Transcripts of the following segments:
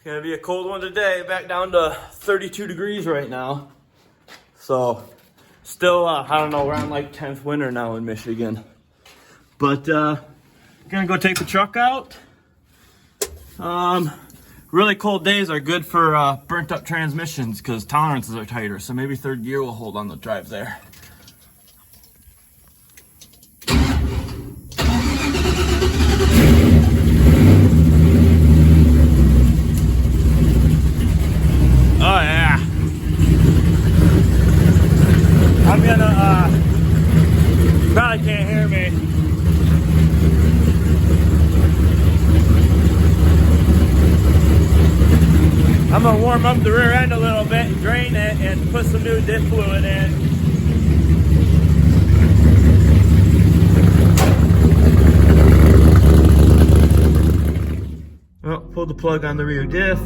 Gonna be a cold one today, back down to 32 degrees right now. So still, I don't know, we're on like 10th winter now in Michigan. But gonna go take the truck out. Really cold days are good for burnt up transmissions because tolerances are tighter. So maybe third gear will hold on the drive there. Oh yeah. I'm gonna, you probably can't hear me. I'm gonna warm up the rear end a little bit, drain it, and put some new diff fluid in. Well, pulled the plug on the rear diff.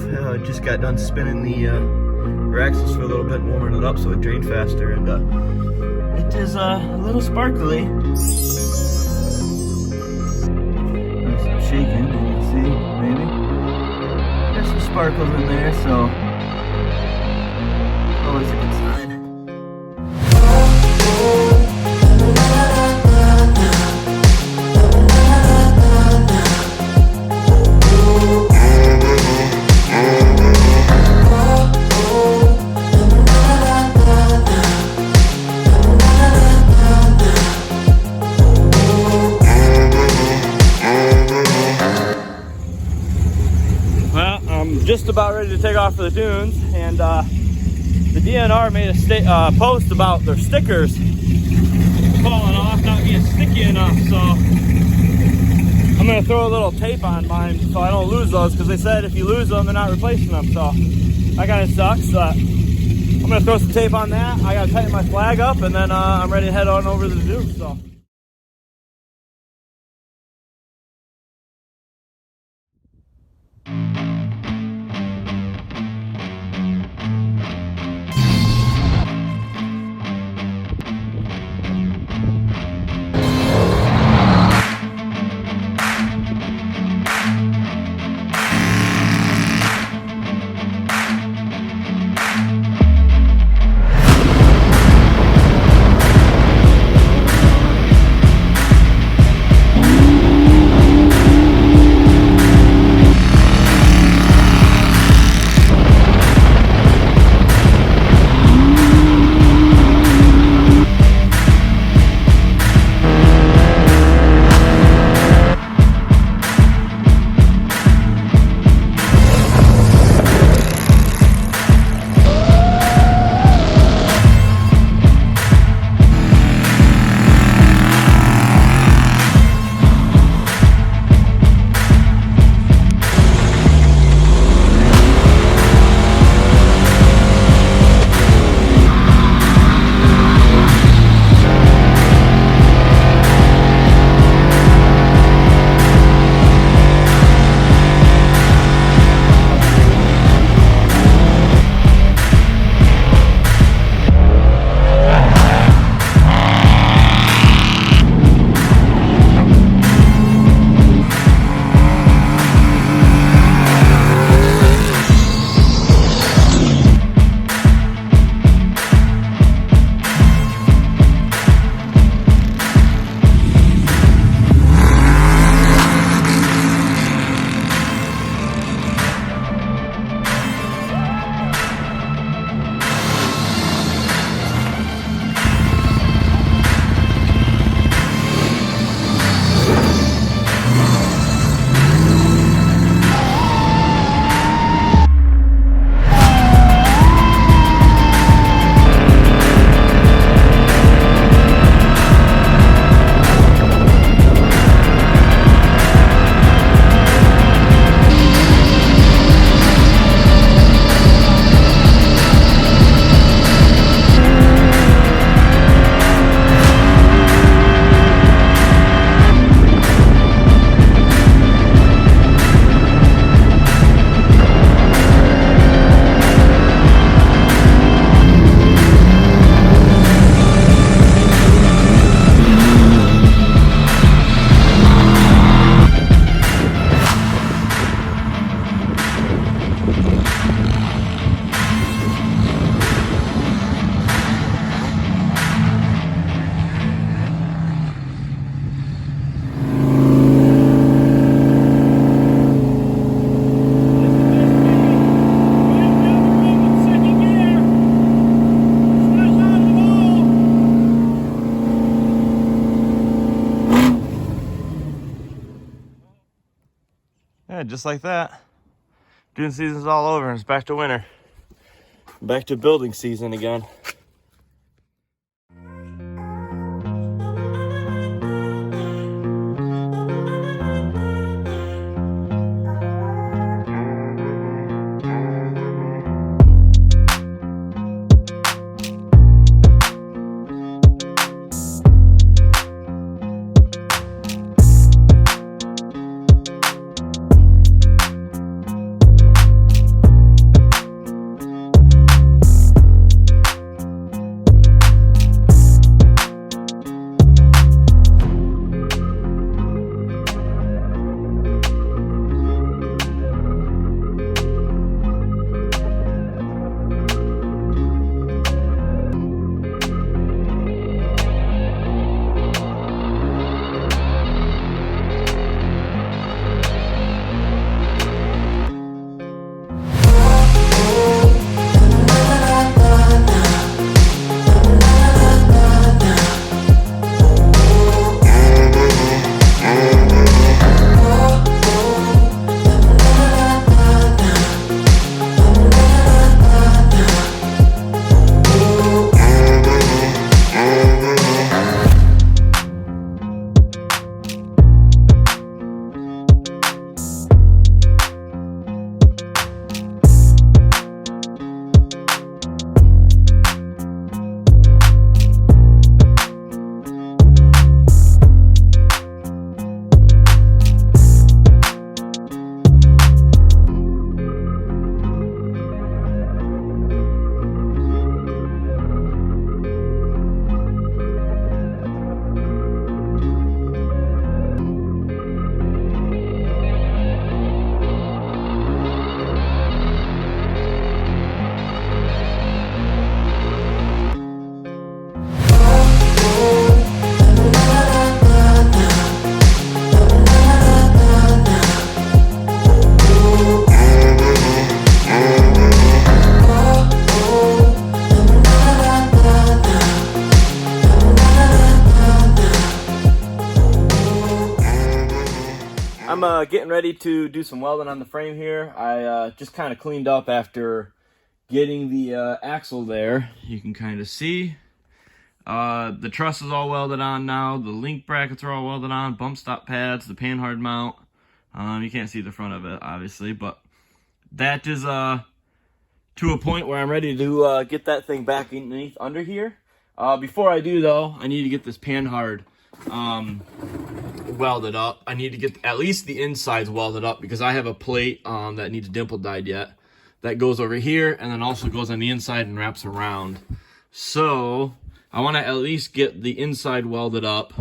Just got done spinning the rear axles for a little bit, warming it up so it drained faster, and it is a little sparkly. It's not shaking, you can see, maybe. There's some sparkles in there, so always a good sign. Just about ready to take off for the dunes, and the DNR made a post about their stickers falling off, not being sticky enough, so I'm going to throw a little tape on mine so I don't lose those, because they said if you lose them, they're not replacing them, so that kind of sucks. I'm going to throw some tape on that. I got to tighten my flag up, and then I'm ready to head on over to the dunes. So. Yeah, just like that. Dune season's all over and it's back to winter. Back to building season again. I'm getting ready to do some welding on the frame here. I just kind of cleaned up after getting the axle there. You can kind of see the truss is all welded on now. The link brackets are all welded on. Bump stop pads, the panhard mount. You can't see the front of it, obviously, but that is to a point where I'm ready to get that thing back underneath under here. Before I do, though, I need to get this panhard welded up. I need to get at least the insides welded up because I have a plate that needs dimple dyed yet. That goes over here and then also goes on the inside and wraps around. So I want to at least get the inside welded up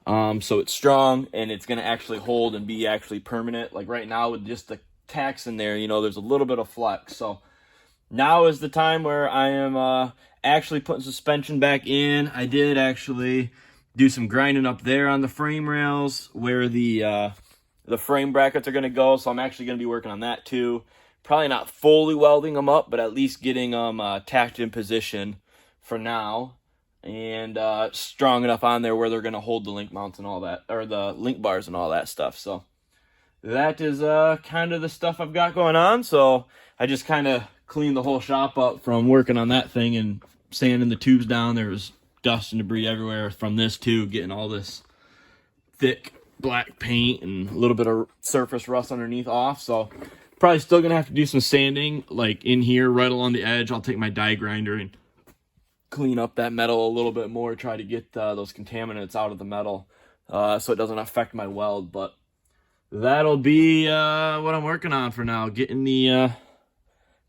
so it's strong and it's going to actually hold and be actually permanent. Like right now with just the tacks in there, you know, there's a little bit of flex. So now is the time where I am actually putting suspension back in. I did actually do some grinding up there on the frame rails where the frame brackets are going to go. So I'm actually going to be working on that too. Probably not fully welding them up, but at least getting them tacked in position for now. And strong enough on there where they're going to hold the link mounts and all that, or the link bars and all that stuff. So that is kind of the stuff I've got going on. So I just kind of cleaned the whole shop up from working on that thing and sanding the tubes down. There was dust and debris everywhere from this too, getting all this thick black paint and a little bit of surface rust underneath off. So probably still gonna have to do some sanding like in here right along the edge. I'll take my die grinder and clean up that metal a little bit more, try to get those contaminants out of the metal so it doesn't affect my weld. But that'll be what I'm working on for now, getting the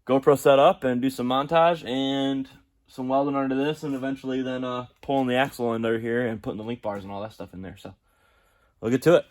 GoPro set up and do some montage and some welding under this, and eventually then pulling the axle under here and putting the link bars and all that stuff in there. So we'll get to it.